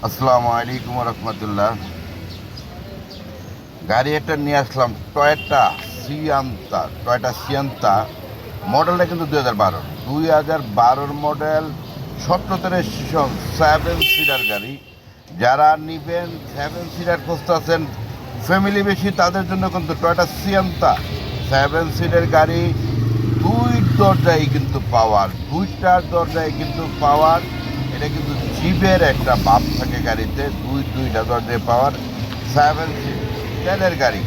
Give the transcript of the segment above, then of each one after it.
আসসালামু আলাইকুম রহমতুল্লাহ। গাড়ি একটা নিয়ে আসলাম, টয়োটা সিয়ান্তা। মডেলটা কিন্তু 2012 মডেল, 17 রেজিস্ট্রেশন, 7 সিটার গাড়ি। যারা নিবেন 7 সিটার খুঁজতেছেন, ফ্যামিলি বেশি, তাদের জন্য কিন্তু টয়োটা সিয়ান্তা 7 সিটের গাড়ি। দুইটার দরজায় কিন্তু পাওয়ার। এটা কিন্তু জিপের একটা ভাব থাকে গাড়িতে, দুইটা দরজায় পাওয়ার। 7 সিট, তেলের গাড়ি,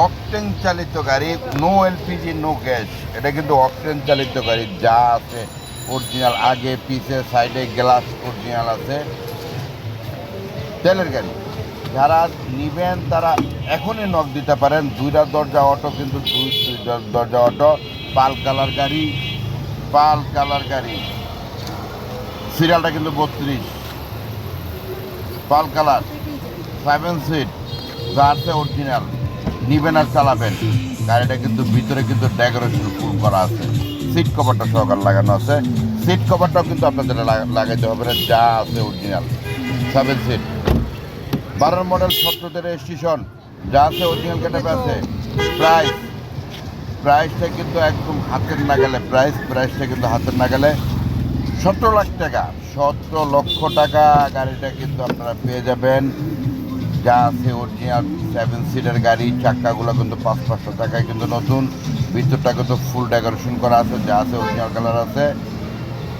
অকটেন চালিত গাড়ি, নো এলপিজি নো গ্যাস। এটা কিন্তু অকটেন চালিত গাড়ি, যা আছে অরিজিনাল, আগে পিছে সাইডে গ্লাস অরিজিনাল আছে। তেলের গাড়ি যারা নিবেন তারা এখনই নক দিতে পারেন। দুইটা দরজা অটো, কিন্তু দুইটা দরজা অটো, পাল কালার গাড়ি। সিরিয়ালটা কিন্তু 32, পাল কালার, 7 সিট, যা আছে অরিজিনাল। নিবেন আর চালাবেন। গাড়িটা কিন্তু ভিতরে কিন্তু ডেকোরেশন ফুল করা আছে, সিট কভারটা সহকার লাগানো আছে। সিট কভারটাও কিন্তু আপনাদের লাগাইতে হবে না, যা আছে অরিজিনাল। 7 সিট, 12 মডেল, 17 রেজিস্ট্রেশন, যা আছে অরিজিনাল গেটআপ আছে। প্রাইসটা কিন্তু একদম হাতের নাগালে, প্রাইসটা কিন্তু হাতের নাগালে। 17 লাখ টাকা, 17 লক্ষ টাকা গাড়িটা কিন্তু আপনারা পেয়ে যাবেন, যা আছে অরিজিনাল। 7 সিটের গাড়ি, চাক্কাগুলো কিন্তু 5-5 টাকায় কিন্তু নতুন। ভিতরটা কিন্তু ফুল ডেকোরেশন করা আছে, যা আছে অরিজিনাল কালার আছে।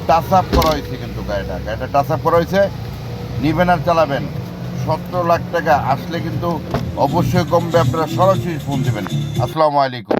টাচ আপ করা হয়েছে কিন্তু গাড়িটা টাচ আপ করা হয়েছে। নিবেন আর চালাবেন। 17 লাখ টাকা আসলে কিন্তু অবশ্যই কমবে, আপনারা সরাসরি ফোন দেবেন। আসসালামু আলাইকুম।